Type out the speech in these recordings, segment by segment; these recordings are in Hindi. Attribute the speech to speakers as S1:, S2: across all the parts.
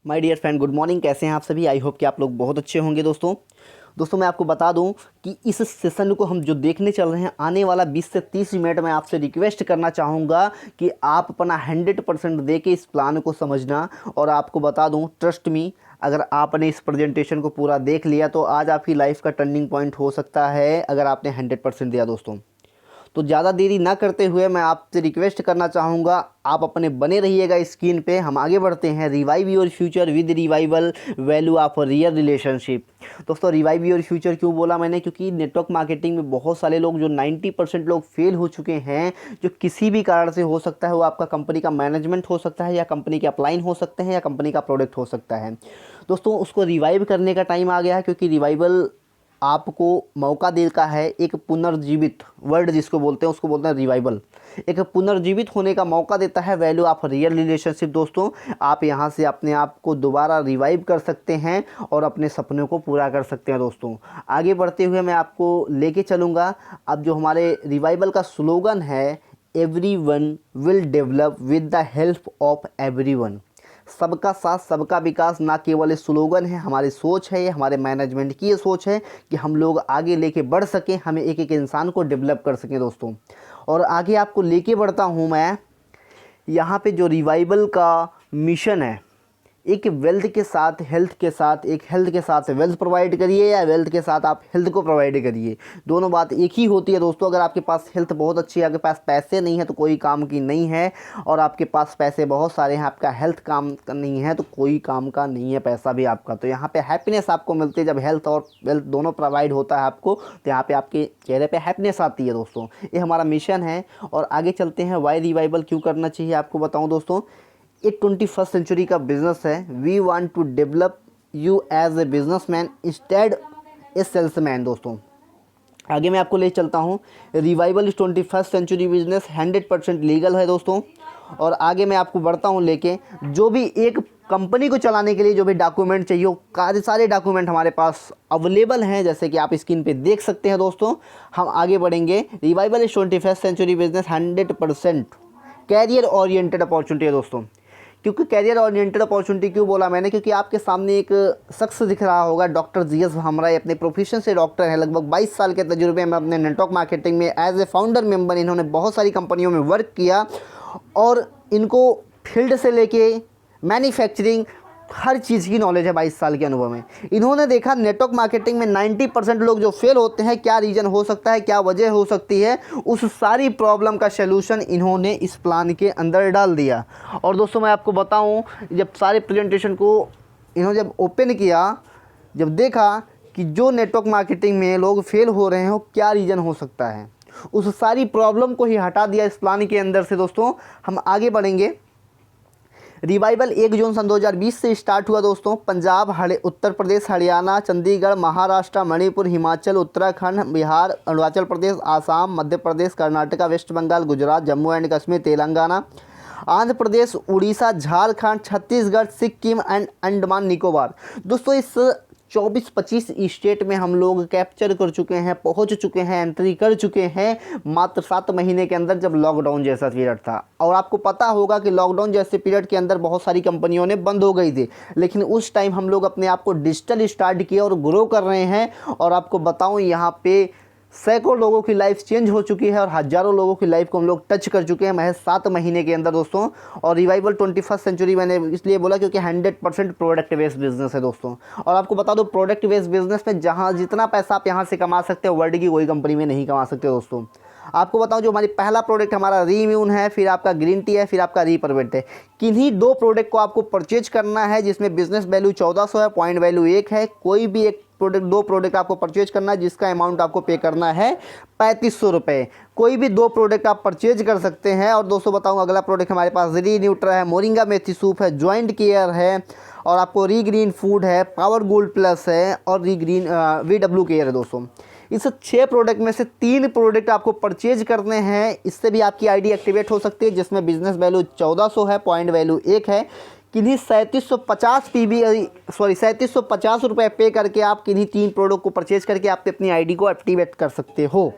S1: My dear friend, good morning. कैसे हैं आप सभी? आई होप कि आप लोग बहुत अच्छे होंगे। दोस्तों मैं आपको बता दूं कि इस सेशन को हम जो देखने चल रहे हैं आने वाला 20 से 30 मिनट में आपसे रिक्वेस्ट करना चाहूँगा कि आप अपना 100% दे के इस प्लान को समझना। और आपको बता दूं, ट्रस्ट मी, अगर आपने इस प्रेजेंटेशन को पूरा देख लिया तो आज आपकी लाइफ का टर्निंग पॉइंट हो सकता है, अगर आपने 100% दिया। दोस्तों तो ज़्यादा देरी ना करते हुए मैं आपसे रिक्वेस्ट करना चाहूँगा, आप अपने बने रहिएगा स्क्रीन पे। हम आगे बढ़ते हैं। Revive your future with revival, value of real relationship. दोस्तों रिवाइव योर फ्यूचर क्यों बोला मैंने? क्योंकि नेटवर्क मार्केटिंग में बहुत सारे लोग, जो 90% लोग फेल हो चुके हैं, जो किसी भी कारण से हो सकता है। वो आपका कंपनी का मैनेजमेंट हो सकता है, या कंपनी के अपलाइन हो सकते हैं, या कंपनी का प्रोडक्ट हो सकता है। दोस्तों उसको रिवाइव करने का टाइम आ गया है, क्योंकि रिवाइवल आपको मौका देता है, एक पुनर्जीवित वर्ड जिसको बोलते हैं उसको बोलते हैं रिवाइवल, एक पुनर्जीवित होने का मौका देता है। Value of real relationship. दोस्तों आप यहाँ से अपने आप को दोबारा रिवाइव कर सकते हैं और अपने सपनों को पूरा कर सकते हैं। दोस्तों आगे बढ़ते हुए मैं आपको लेके चलूँगा। अब जो हमारे रिवाइवल का स्लोगन है, everyone will develop with the help of everyone. सबका साथ सबका विकास ना केवल एक स्लोगन है, हमारी सोच है, ये हमारे मैनेजमेंट की ये सोच है कि हम लोग आगे लेके बढ़ सकें, हमें एक एक इंसान को डेवलप कर सकें। दोस्तों और आगे आपको लेके बढ़ता हूँ मैं। यहाँ पे जो रिवाइवल का मिशन है, एक वेल्थ के साथ हेल्थ के साथ, एक हेल्थ के साथ वेल्थ प्रोवाइड करिए, या वेल्थ के साथ आप हेल्थ को प्रोवाइड करिए। दोनों बात एक ही होती है। दोस्तों अगर आपके पास हेल्थ बहुत अच्छी है, आपके पास पैसे नहीं है तो कोई काम की नहीं है, और आपके पास पैसे बहुत सारे हैं, आपका हेल्थ काम का नहीं है तो कोई काम का नहीं है पैसा भी आपका। तो यहाँ पे हैप्पीनेस आपको मिलती है जब हेल्थ और वेल्थ दोनों प्रोवाइड होता है आपको, तो यहाँ पे आपके चेहरे पे हैप्पीनेस आती है। दोस्तों ये हमारा मिशन है। और आगे चलते हैं। वाई रिवाइवल क्यों करना चाहिए आपको बताऊँ दोस्तों। ये 21st सेंचुरी का बिजनेस है। We want to develop you as a businessman instead a salesman. दोस्तों आगे मैं आपको ले चलता हूँ। Revival is 21st century business, 100% legal है। दोस्तों और आगे मैं आपको बढ़ता हूँ लेके। जो भी एक कंपनी को चलाने के लिए जो भी डॉक्यूमेंट चाहिए, वो सारे डॉक्यूमेंट हमारे पास अवेलेबल हैं, जैसे कि आप स्क्रीन पे देख सकते हैं। दोस्तों हम आगे बढ़ेंगे। Revival is 21st century business, 100% career oriented opportunity है। दोस्तों क्योंकि कैरियर ओरिएंटेड अपॉर्चुनिटी क्यों बोला मैंने? क्योंकि आपके सामने एक शख्स दिख रहा होगा, डॉक्टर जीएस भामराई। अपने प्रोफेशन से डॉक्टर हैं, लगभग 22 साल के तजुर्बे में अपने नेटवर्क मार्केटिंग में एज ए फाउंडर मेंबर इन्होंने बहुत सारी कंपनियों में वर्क किया, और इनको फील्ड से लेके मैन्युफैक्चरिंग हर चीज़ की नॉलेज है। 22 साल के अनुभव में इन्होंने देखा नेटवर्क मार्केटिंग में 90% लोग जो फेल होते हैं, क्या रीज़न हो सकता है, क्या वजह हो सकती है, उस सारी प्रॉब्लम का सलूशन इन्होंने इस प्लान के अंदर डाल दिया। और दोस्तों मैं आपको बताऊं, जब सारे प्रेजेंटेशन को इन्होंने जब ओपन किया, जब देखा कि जो नेटवर्क मार्केटिंग में लोग फेल हो रहे हो, क्या रीज़न हो सकता है, उस सारी प्रॉब्लम को ही हटा दिया इस प्लान के अंदर से। दोस्तों हम आगे बढ़ेंगे। रिवाइवल 1 जून सन 2020 से स्टार्ट हुआ। दोस्तों Punjab, Uttar Pradesh, Haryana, Chandigarh, Maharashtra, Manipur, Himachal, Uttarakhand, Bihar, Arunachal Pradesh, Assam, Madhya Pradesh, Karnataka, west Bengal, Gujarat, Jammu and Kashmir, Telangana, Andhra Pradesh, Orissa, Jharkhand, Chhattisgarh, Sikkim and Andaman Nicobar. दोस्तों इस 24-25 स्टेट में हम लोग कैप्चर कर चुके हैं, पहुंच चुके हैं, एंट्री कर चुके हैं मात्र 7 महीने के अंदर, जब लॉकडाउन जैसा पीरियड था। और आपको पता होगा कि लॉकडाउन जैसे पीरियड के अंदर बहुत सारी कंपनियों ने बंद हो गई थी, लेकिन उस टाइम हम लोग अपने आप को डिजिटल स्टार्ट किया और ग्रो कर रहे हैं। और आपको बताऊं, यहाँ पे सैकड़ों लोगों की लाइफ चेंज हो चुकी है और हज़ारों लोगों की लाइफ को हम लोग टच कर चुके हैं महज 7 महीने के अंदर। दोस्तों और रिवाइवल 21st सेंचुरी मैंने इसलिए बोला क्योंकि 100% प्रोडक्ट बेस्ड बिजनेस है। दोस्तों और आपको बता दो, प्रोडक्ट बेस्ड बिजनेस में जहां जितना पैसा आप यहां से कमा सकते हो, वर्ल्ड की कोई कंपनी में नहीं कमा सकते। दोस्तों आपको बताऊं, जो हमारी पहला प्रोडक्ट हमारा रीइम्यून है, फिर आपका ग्रीन टी है, फिर आपका रीपरवेट है। किन्हीं 2 प्रोडक्ट को आपको परचेज करना है, जिसमें बिजनेस वैल्यू 1400 है, पॉइंट वैल्यू 1 है। कोई भी एक प्रोडक्ट, 2 प्रोडक्ट आपको परचेज करना है, जिसका अमाउंट आपको पे करना है 3500 रुपये। कोई भी 2 प्रोडक्ट आप परचेज कर सकते हैं। और दोस्तों बताऊं, अगला प्रोडक्ट हमारे पास री न्यूट्रा है, मोरिंगा मेथी सूप है, जॉइंट केयर है, और आपको री ग्रीन फूड है, पावर गोल्ड प्लस है, और VW केयर है। दोस्तों इस 6 प्रोडक्ट में से 3 प्रोडक्ट आपको परचेज करने हैं। इससे भी आपकी आईडी एक्टिवेट हो सकती है, जिसमें बिजनेस वैल्यू 1400 है, पॉइंट वैल्यू 1 है। किन्हीं 3750 रुपये पे करके आप किन्हीं 3 प्रोडक्ट को परचेज करके आप अपनी आईडी को एक्टिवेट कर सकते हो।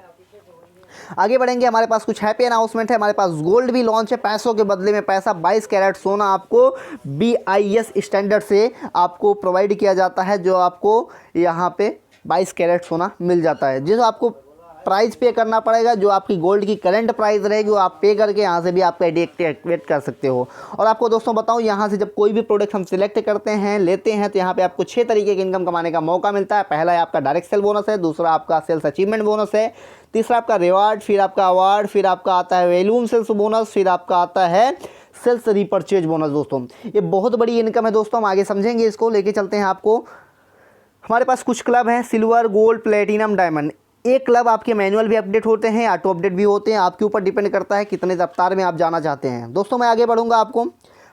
S1: आगे बढ़ेंगे, हमारे पास कुछ हैप्पी अनाउंसमेंट है। हमारे पास गोल्ड भी लॉन्च है, पैसों के बदले में पैसा। 22 कैरेट सोना आपको BIS स्टैंडर्ड से आपको प्रोवाइड किया जाता है, जो आपको यहाँ पे 22 कैरेट सोना मिल जाता है। जिस आपको प्राइस पे करना पड़ेगा, जो आपकी गोल्ड की करंट प्राइस रहेगी वो आप पे करके यहाँ से भी आप आईडी एक्टिवेट कर सकते हो। और आपको दोस्तों बताऊँ, यहाँ से जब कोई भी प्रोडक्ट हम सिलेक्ट करते हैं, लेते हैं, तो यहाँ पे आपको 6 तरीके की इनकम कमाने का मौका मिलता है। पहला है आपका डायरेक्ट सेल बोनस है, दूसरा आपका सेल्स अचीवमेंट बोनस है, तीसरा आपका रिवार्ड, फिर आपका अवार्ड, फिर आपका आता है वैल्यूम सेल्स बोनस, फिर आपका आता है सेल्स रिपर्चेज बोनस। दोस्तों ये बहुत बड़ी इनकम है दोस्तों, हम आगे समझेंगे इसको। लेके चलते हैं आपको। हमारे पास कुछ क्लब हैं, सिल्वर, गोल्ड, प्लेटिनम, डायमंड। एक क्लब आपके मैनुअल भी अपडेट होते हैं, ऑटो अपडेट भी होते हैं, आपके ऊपर डिपेंड करता है कितने रफ्तार में आप जाना चाहते हैं। दोस्तों मैं आगे बढ़ूंगा आपको।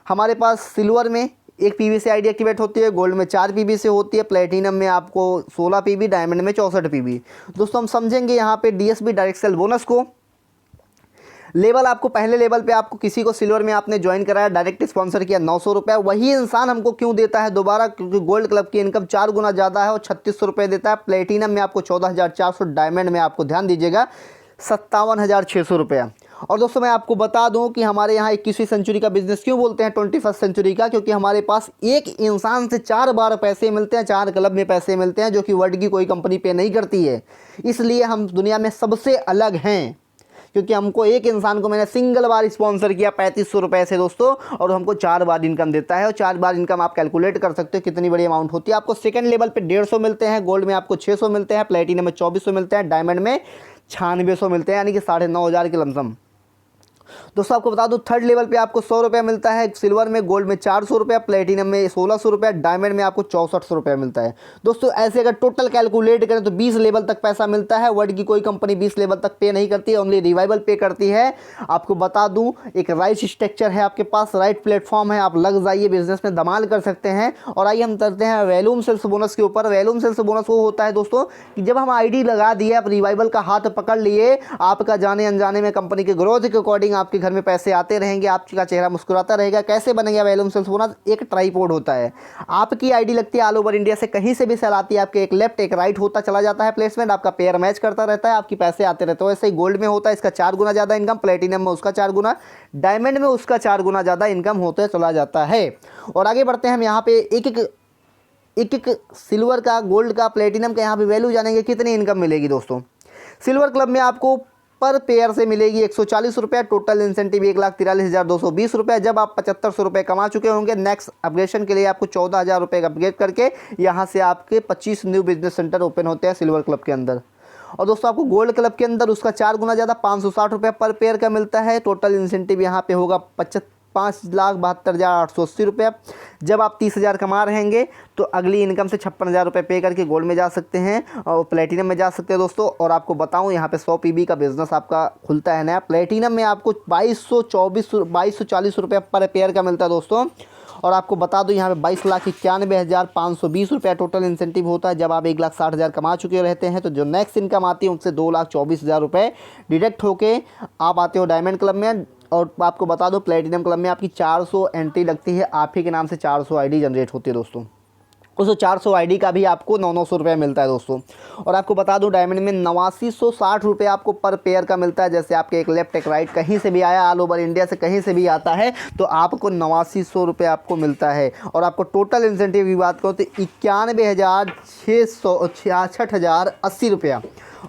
S1: हमारे पास सिल्वर में 1 PB से आईडी एक्टिवेट होती है, गोल्ड में 4 PB से होती है, प्लेटिनम में आपको 16 PB, डायमंड में 64 PB। दोस्तों हम समझेंगे यहाँ पे DSB डायरेक्ट सेल बोनस को। लेवल आपको पहले लेवल पे आपको किसी को सिल्वर में आपने ज्वाइन कराया, डायरेक्ट स्पॉन्सर किया 900 रुपये, वही इंसान हमको क्यों देता है दोबारा, क्योंकि गोल्ड क्लब की इनकम 4 गुना ज़्यादा है और 3600 रुपये देता है। प्लेटिनम में आपको 14,400, डायमंड में आपको ध्यान दीजिएगा 57,600 रुपये। और दोस्तों मैं आपको बता दूं कि हमारे यहाँ 21वीं सेंचुरी का बिजनेस क्यों बोलते हैं 21st सेंचुरी का, क्योंकि हमारे पास एक इंसान से 4 बार पैसे मिलते हैं, 4 क्लब में पैसे मिलते हैं, जो कि वर्ल्ड की कोई कंपनी पे नहीं करती है। इसलिए हम दुनिया में सबसे अलग हैं, क्योंकि हमको एक इंसान को मैंने सिंगल बार स्पॉन्सर किया 3500 रुपये से दोस्तों, और हमको 4 बार इनकम देता है। और 4 बार इनकम आप कैलकुलेट कर सकते हो कितनी बड़ी अमाउंट होती है। आपको सेकंड लेवल पे 150 मिलते हैं, गोल्ड में आपको 600 मिलते हैं, प्लेटिनम में 2400 मिलते हैं, डायमंड में 9600 मिलते हैं, यानी कि 9,500 के लमसम। दोस्तों आपको बता दूं, थर्ड लेवल पे आपको 100 रुपये मिलता है, सिल्वर में, गोल्ड में 400 रुपये, प्लेटिनम में 1600 रुपये, डायमंड में आपको 6400 रुपये मिलता है। दोस्तों ऐसे अगर टोटल कैलकुलेट करें तो 20 लेवल तक पैसा मिलता है। वर्ल्ड की कोई कंपनी 20 लेवल तक पे नहीं करती है, ओनली रिवाइवल पे करती है। आपको बता दूं, एक राइट स्ट्रक्चर है आपके पास, राइट प्लेटफॉर्म है, आप लग जाइए, बिजनेस में धमाल कर सकते हैं। और आइए हम करते हैं वैल्यूम सेल्स बोनस के ऊपर। वैल्यूम सेल्स बोनस वो होता है दोस्तों कि जब हम आईडी लगा दिए, आप रिवाइवल का हाथ पकड़ लिए, आपका जाने अनजाने में कंपनी के ग्रोथ के अकॉर्डिंग आपके घर में पैसे आते रहेंगे, आपका चेहरा मुस्कुराता रहेगा। कैसे बनेगा वैल्यूम सेल्स बोनस? एक ट्राइपॉड होता है, आपकी आईडी लगती है ऑल ओवर इंडिया से, कहीं से भी सेल आती है, आपके एक लेफ्ट एक राइट होता चला जाता है प्लेसमेंट, आपका पेयर मैच करता रहता है, आपके पैसे आते रहते हैं। वैसे ही गोल्ड में होता है, इसका 4 गुना ज़्यादा इनकम, प्लेटिनम में उसका 4 गुना, डायमंड में उसका 4 गुना ज़्यादा इनकम होते चला जाता है। और आगे बढ़ते हैं हम यहाँ पे एक सिल्वर का, गोल्ड का, प्लेटिनम का यहाँ पे वैल्यू जानेंगे कितनी इनकम मिलेगी। दोस्तों सिल्वर क्लब में आपको पर पेयर से मिलेगी 140 रुपये, टोटल इंसेंटिव 1,43,220 रुपये। जब आप 7,500 रुपये कमा चुके होंगे, नेक्स्ट अपग्रेडेशन के लिए आपको 14,000 रुपये का अपग्रेड करके यहाँ से आपके 25 न्यू बिजनेस सेंटर ओपन होते हैं सिल्वर क्लब के अंदर। और दोस्तों आपको गोल्ड क्लब के अंदर उसका 4 गुना ज़्यादा 560 रुपये पर पेयर का मिलता है। टोटल इंसेंटिव यहाँ पे होगा 5,72,880 रुपये। जब आप 30,000 कमा रहेंगे तो अगली इनकम से 56,000 रुपये पे करके गोल्ड में जा सकते हैं और प्लेटिनम में जा सकते हैं दोस्तों। और आपको बताऊं, यहाँ पे 100 PB का बिजनेस आपका खुलता है नया। प्लेटिनम में आपको 2240 रुपये पर पेयर का मिलता है दोस्तों। और आपको बता दूं, यहाँ पे 22,91,520 रुपये टोटल इंसेंटिव होता है। जब आप 1,60,000 कमा चुके रहते हैं तो जो नेक्स्ट इनकम आती है उससे 2,24,000 रुपये डिडक्ट होके आप आते हो डायमंड क्लब में। और आपको बता दो, प्लेटिनम क्लब में आपकी 400 एंट्री लगती है, आप ही के नाम से 400 आईडी जनरेट होती है दोस्तों। उस 400 आईडी का भी आपको 900 रुपये मिलता है दोस्तों। और आपको बता दूं, डायमंड में 8960 रुपये आपको पर पेयर का मिलता है। जैसे आपके एक लेफ्ट एक राइट कहीं से भी आया, ऑल ओवर इंडिया से कहीं से भी आता है, तो आपको 8900 रुपये आपको मिलता है। और आपको टोटल इंसेंटिव की बात करो तो 91,6680 रुपया।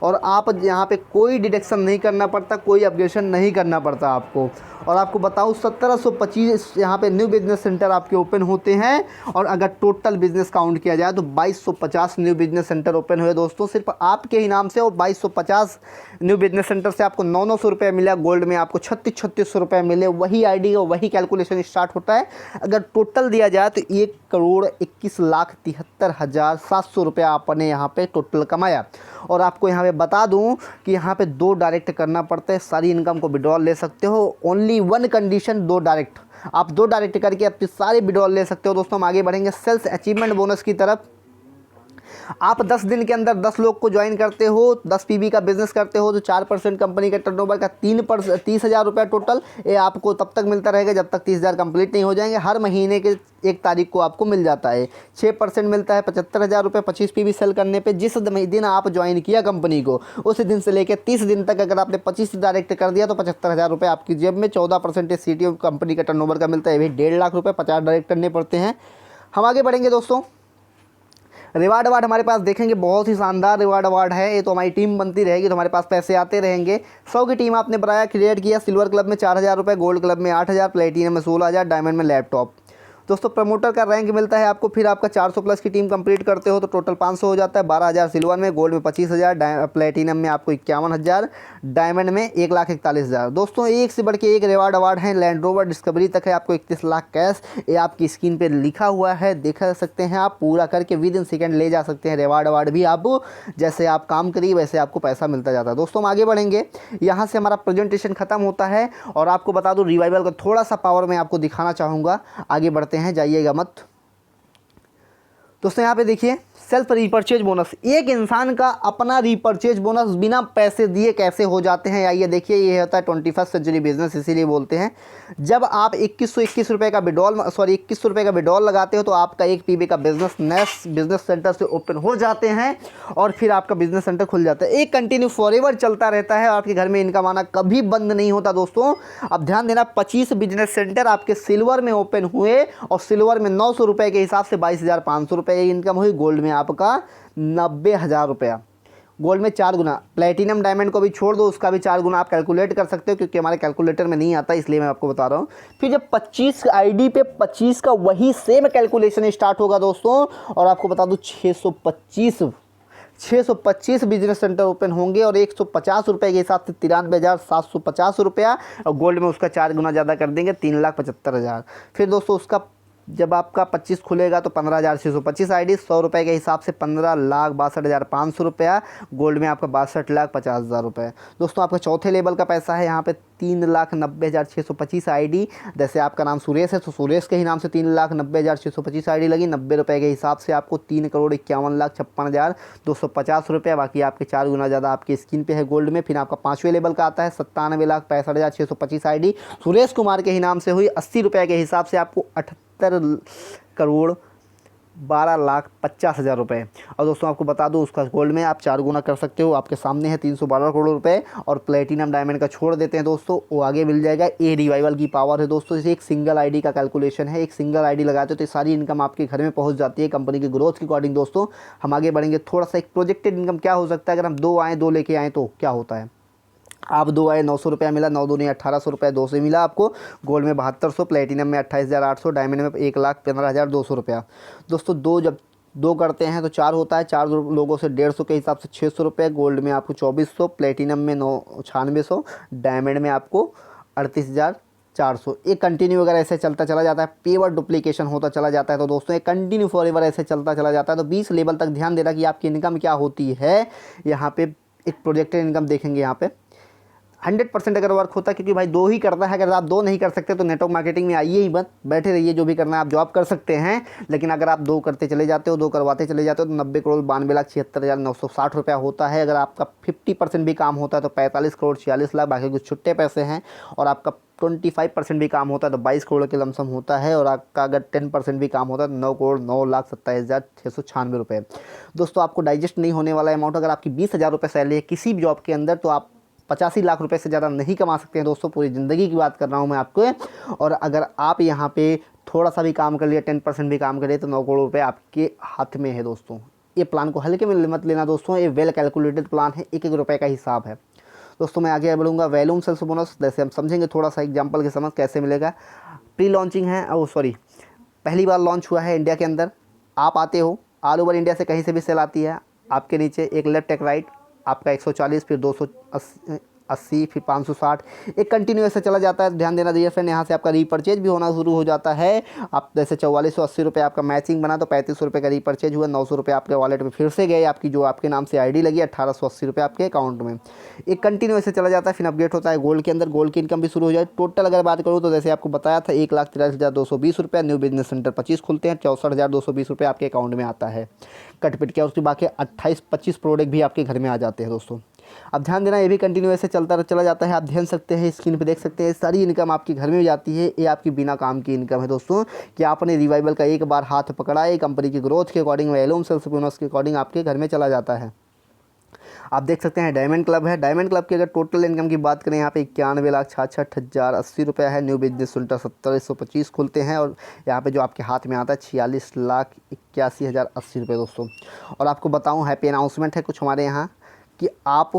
S1: और आप यहाँ पे कोई डिडक्शन नहीं करना पड़ता, कोई अपग्रेडेशन नहीं करना पड़ता आपको। और आपको बताऊँ, 1725 यहाँ पे न्यू बिजनेस सेंटर आपके ओपन होते हैं। और अगर टोटल बिजनेस काउंट किया जाए तो 2250 न्यू बिजनेस सेंटर ओपन हुए दोस्तों, सिर्फ आपके ही नाम से। और 2250 न्यू बिजनेस सेंटर से आपको 900 रुपये मिला, गोल्ड में आपको 3600 रुपये मिले। वही आईडी का वही कैलकुलेशन स्टार्ट होता है। अगर टोटल दिया जाए तो 1,21,73,700 रुपये आपने यहाँ पे टोटल कमाया। और आपको यहाँ पे बता दूँ कि यहाँ पे 2 डायरेक्ट करना पड़ता है, सारी इनकम को विड्रॉल ले सकते हो। Only 1 condition, 2 direct. आप 2 डायरेक्ट करके अपने सारे विड्रॉल ले सकते हो। दोस्तों हम आगे बढ़ेंगे सेल्स अचीवमेंट बोनस की तरफ। आप 10 दिन के अंदर 10 लोग को ज्वाइन करते हो, 10 पीबी का बिजनेस करते हो, तो 4% कंपनी के टर्नओवर का 30,000 रुपये टोटल ये आपको तब तक मिलता रहेगा जब तक 30,000 कंप्लीट नहीं हो जाएंगे। हर महीने के 1 तारीख को आपको मिल जाता है। 6% मिलता है 75,000 रुपये 25 पीबी सेल करने पे। जिस दिन आप ज्वाइन किया कंपनी को उस दिन से लेकर 30 दिन तक अगर आपने 25 डायरेक्ट कर दिया तो 75,000 रुपये आपकी जेब में। 14% सीटीओ कंपनी का टर्नओवर का मिलता है, भी 1.5 लाख रुपये 50 डायरेक्ट करने पड़ते हैं। हम आगे बढ़ेंगे दोस्तों। रिवार्ड अवार्ड हमारे पास देखेंगे, बहुत ही शानदार रिवार्ड अवार्ड है। ये तो हमारी टीम बनती रहेगी तो हमारे पास पैसे आते रहेंगे। 100 की टीम आपने बनाया, क्रिएट किया। सिल्वर क्लब में 4,000 रुपये, गोल्ड क्लब में 8,000, प्लेटिनम में 16,000, डायमंड में लैपटॉप। दोस्तों प्रमोटर का रैंक मिलता है आपको। फिर आपका 400 प्लस की टीम कंप्लीट करते हो तो टोटल 500 हो जाता है। 12,000 सिल्वर में, गोल्ड में 25,000, प्लेटिनम में आपको 51,000, डायमंड में 1,41,000। दोस्तों एक से बढ़ के एक रिवार्ड अवार्ड है। लैंड रोवर डिस्कवरी तक है आपको 31 लाख कैश। ये आपकी स्क्रीन पे लिखा हुआ है, देख सकते हैं आप। पूरा करके विद इन सेकेंड ले जा सकते हैं रिवार्ड अवार्ड भी आप। जैसे आप काम करिए वैसे आपको पैसा मिलता जाता है। दोस्तों हम आगे बढ़ेंगे। यहाँ से हमारा प्रेजेंटेशन खत्म होता है और आपको बता दूँ रिवाइवल का थोड़ा सा पावर मैं आपको दिखाना चाहूँगा। आगे बढ़ते हैं, जाइएगा मत। दोस्तों यहाँ पे देखिए सेल्फ रिपर्चेज बोनस। एक इंसान का अपना रिपर्चेज बोनस बिना पैसे दिए कैसे हो जाते हैं, आइए देखिए। ये होता है 21st सेंचुरी बिजनेस, इसीलिए बोलते हैं। जब आप 2121 रुपये का विड्रॉल 21 रुपये का विड्रॉल लगाते हो तो आपका एक पीबी का बिजनेस नेक्स्ट बिजनेस सेंटर से ओपन हो जाते हैं और फिर आपका बिजनेस सेंटर खुल जाता है। एक कंटिन्यू फॉरएवर चलता रहता है। आपके घर में इनकम आना कभी बंद नहीं होता। दोस्तों अब ध्यान देना, 25 बिजनेस सेंटर आपके सिल्वर में ओपन हुए और सिल्वर में 900 रुपये के हिसाब से 22,500 रुपये इनकम हुई। गोल्ड में आपका 90,000 रुपया। गोल्ड में 4 गुना। प्लेटिनम डायमंड को भी छोड़ दो, उसका भी 4 गुना आप कैलकुलेट कर सकते हो, क्योंकि हमारे कैलकुलेटर में नहीं आता इसलिए मैं आपको बता रहा हूँ। फिर जब 25 आईडी पे 25 का वही सेम कैलकुलेशन स्टार्ट होगा दोस्तों, और आपको बता दूँ 625 बिजनेस सेंटर ओपन होंगे और 150 रुपये के हिसाब से 93,750 रुपया, और गोल्ड में उसका 4 गुना ज़्यादा कर देंगे 3,75,000। फिर दोस्तों उसका जब आपका 25 खुलेगा तो 15,625 आईडी, 100 रुपये के हिसाब से 15,62,500 रुपया। गोल्ड में आपका 62,50,000 रुपये। दोस्तों आपका चौथे लेवल का पैसा है यहाँ पे 3,90,625 आईडी। जैसे आपका नाम सुरेश है तो सुरेश के ही नाम से 3,90,625 आईडी लगी। 90 रुपये के हिसाब से आपको 3,51,56,250 रुपये। बाकी आपके 4 गुना ज़्यादा आपकी स्क्रीन पे है गोल्ड में। फिर आपका 5वें लेवल का आता है 97,65,625 आईडी, सुरेश कुमार के ही नाम से हुई। 80 रुपये के हिसाब से आपको 78,12,50,000 रुपये। और दोस्तों आपको बता दूं उसका गोल्ड में आप 4 गुना कर सकते हो, आपके सामने है 312 करोड़ रुपए। और प्लेटिनम डायमंड का छोड़ देते हैं दोस्तों, वो आगे मिल जाएगा। ये रिवाइवल की पावर है दोस्तों। इसे एक सिंगल आईडी का कैलकुलेशन है। एक सिंगल आईडी लगाते हो तो सारी इनकम आपके घर में पहुंच जाती है कंपनी की ग्रोथ के अकॉर्डिंग। दोस्तों हम आगे बढ़ेंगे। थोड़ा सा एक प्रोजेक्टेड इनकम क्या हो सकता है, अगर हम 2 आएँ 2 लेके आएँ तो क्या होता है। आप 2 आए 900 रुपया मिला, 9 दूनी 1,800 रुपये 2 से मिला आपको। गोल्ड में 7200, प्लेटिनम में 28,800, डायमंड में 1,15,200 रुपया। दोस्तों 2 जब 2 करते हैं तो 4 होता है। 4 लोगों से 150 के हिसाब से 600 रुपये। गोल्ड में आपको 2400, प्लेटिनम में 9600, डायमंड में आपको 38,400। एक कंटिन्यू अगर ऐसे चलता चला जाता है, पेवर डुप्लीकेशन होता चला जाता है तो दोस्तों एक कंटिन्यू फॉरएवर ऐसे चलता चला जाता है। तो 20 लेवल तक ध्यान देना कि आपकी इनकम क्या होती है। यहाँ पे एक प्रोजेक्टेड इनकम देखेंगे। यहाँ पे 100% अगर वर्क होता है, क्योंकि भाई 2 ही करता है। अगर आप 2 नहीं कर सकते तो नेटवर्क मार्केटिंग में आइए ही मत, बैठे रहिए। जो भी करना है आप जॉब कर सकते हैं। लेकिन अगर आप 2 करते चले जाते हो, 2 करवाते चले जाते हो तो 90,92,76,960 रुपया होता है। अगर आपका 50% भी काम होता है तो 45 करोड़ 46 लाख, बाकी कुछ छुट्टे पैसे हैं। और आपका 25% भी काम होता है तो 22 करोड़ के लमसम होता है। और आपका अगर 10% भी काम होता है तो 9,09,27,696 रुपये। दोस्तों आपको डाइजेस्ट नहीं होने वाला अमाउंट। अगर आपकी 20,000 रुपये सैलरी है किसी भी जॉब के अंदर तो आप 85 लाख रुपए से ज़्यादा नहीं कमा सकते हैं दोस्तों। पूरी ज़िंदगी की बात कर रहा हूँ मैं आपको। और अगर आप यहाँ पे थोड़ा सा भी काम कर लिया, 10% भी काम करिए तो 9 करोड़ रुपए आपके हाथ में है दोस्तों। ये प्लान को हल्के में मत लेना दोस्तों, ये वेल कैलकुलेटेड प्लान है। 1-1 रुपये का हिसाब है दोस्तों। मैं आगे बढ़ूँगा। वैल्यूम सेल्स बोनस जैसे हम समझेंगे थोड़ा सा एग्जाम्पल के समझ कैसे मिलेगा। प्री लॉन्चिंग है, पहली बार लॉन्च हुआ है इंडिया के अंदर। आप आते हो ऑल ओवर इंडिया से, कहीं से भी सेल आती है। आपके नीचे एक लेफ्ट एक राइट, आपका 140, फिर 280, 580, फिर 560, एक कंटिन्यू ऐसे चला जाता है। ध्यान देना डियर फ्रेंड, यहाँ से आपका रीपरचेज भी होना शुरू हो जाता है। आप जैसे 4480 रुपये आपका मैचिंग बना तो 3500 रुपये का रीपरचेज हुआ, 900 रुपये आपके वॉलेट में फिर से गए, आपकी जो आपके नाम से आईडी लगी 1880 रुपये आपके अकाउंट में। एक कंटिन्यू ऐसे चला जाता है, फिर अपडेट होता है गोल्ड के अंदर, गोल्ड की इनकम भी शुरू हो जाए। टोटल अगर बात करूँ तो जैसे आपको बताया था 1,83,220 रुपये, न्यू बिजनेस सेंटर 25 खुलते हैं, 64,220 रुपये आपके अकाउंट में आता है कट पिट के। उसके बाकी 28-25 प्रोडक्ट भी आपके घर में आ जाते हैं दोस्तों। अब ध्यान देना, ये भी कंटिन्यू ऐसे चला जाता है। आप ध्यान सकते हैं, स्क्रीन पे देख सकते हैं, सारी इनकम आपके घर में जाती है। ये आपकी बिना काम की इनकम है दोस्तों, कि आपने रिवाइवल का एक बार हाथ पकड़ा है, कंपनी की ग्रोथ के अकॉर्डिंग, वैल्यूम सेल्स बोनस के अकॉर्डिंग आपके घर में चला जाता है। आप देख सकते हैं डायमंड क्लब है। डायमंड क्लब की अगर टोटल इनकम की बात करें, यहाँ पे 91,66,080 रुपये है। न्यू बिजनेस सेंटर 17,125 खुलते हैं, और यहाँ पे जो आपके हाथ में आता है 46,81,080 रुपये दोस्तों। और आपको बताऊँ, हैप्पी अनाउंसमेंट है कुछ हमारे यहाँ, कि आप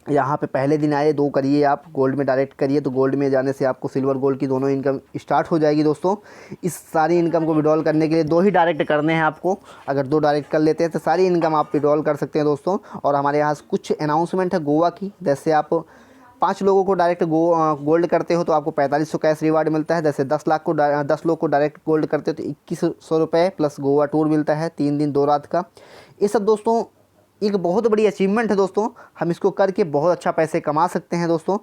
S1: यहाँ पे पहले दिन आए 2 करिए, आप गोल्ड में डायरेक्ट करिए, तो गोल्ड में जाने से आपको सिल्वर गोल्ड की दोनों इनकम स्टार्ट हो जाएगी दोस्तों। इस सारी इनकम को विड्रॉल करने के लिए 2 ही डायरेक्ट करने हैं आपको। अगर 2 डायरेक्ट कर लेते हैं तो सारी इनकम आप विड्रॉल कर सकते हैं दोस्तों। और हमारे यहाँ कुछ अनाउंसमेंट है गोवा की, जैसे आप 5 लोगों को डायरेक्ट गोल्ड करते हो तो आपको 4500 कैश रिवार्ड मिलता है। जैसे 10 लोग को डायरेक्ट गोल्ड करते हो तो 2100 रुपये प्लस गोवा टूर मिलता है 3 दिन 2 रात का। ये सब दोस्तों एक बहुत बड़ी अचीवमेंट है दोस्तों, हम इसको करके बहुत अच्छा पैसे कमा सकते हैं दोस्तों।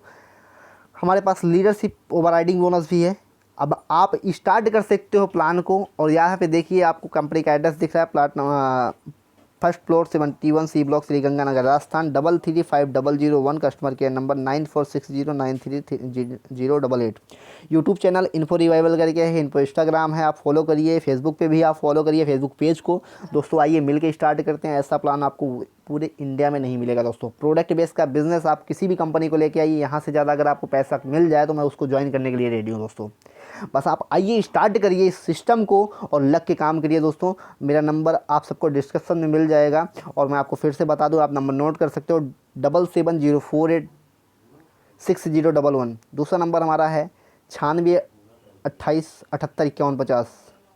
S1: हमारे पास लीडरशिप ओवरराइडिंग बोनस भी है। अब आप स्टार्ट कर सकते हो प्लान को, और यहाँ पे देखिए आपको कंपनी का एड्रेस दिख रहा है, plot first floor 71 C block, Sriganganagar Rajasthan 335001, customer care number 9460933088। YouTube channel info revival करके है, इन्फो इंस्टाग्राम है, आप फॉलो करिए, फेसबुक पे भी आप फॉलो करिए फेसबुक पेज को दोस्तों। आइए मिलके स्टार्ट करते हैं। ऐसा प्लान आपको पूरे इंडिया में नहीं मिलेगा दोस्तों। प्रोडक्ट बेस का बिजनेस आप किसी भी कंपनी को लेके आइए, यहाँ से ज़्यादा अगर आपको पैसा मिल जाए तो मैं उसको ज्वाइन करने के लिए रेडी हूँ दोस्तों। बस आप आइए, स्टार्ट करिए इस सिस्टम को और लग के काम करिए दोस्तों। मेरा नंबर आप सबको डिस्क्रिप्शन में मिल जाएगा, और मैं आपको फिर से बता दूं, आप नंबर नोट कर सकते हो 7704860111। दूसरा नंबर हमारा है 9628785150।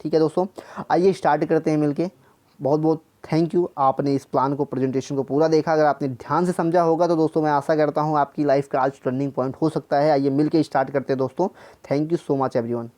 S1: ठीक है दोस्तों, आइए स्टार्ट करते हैं मिलके। बहुत बहुत थैंक यू, आपने इस प्लान को, प्रेजेंटेशन को पूरा देखा। अगर आपने ध्यान से समझा होगा तो दोस्तों मैं आशा करता हूँ आपकी लाइफ का आज टर्निंग पॉइंट हो सकता है। आइए मिलके स्टार्ट करते हैं दोस्तों। Thank you so much everyone.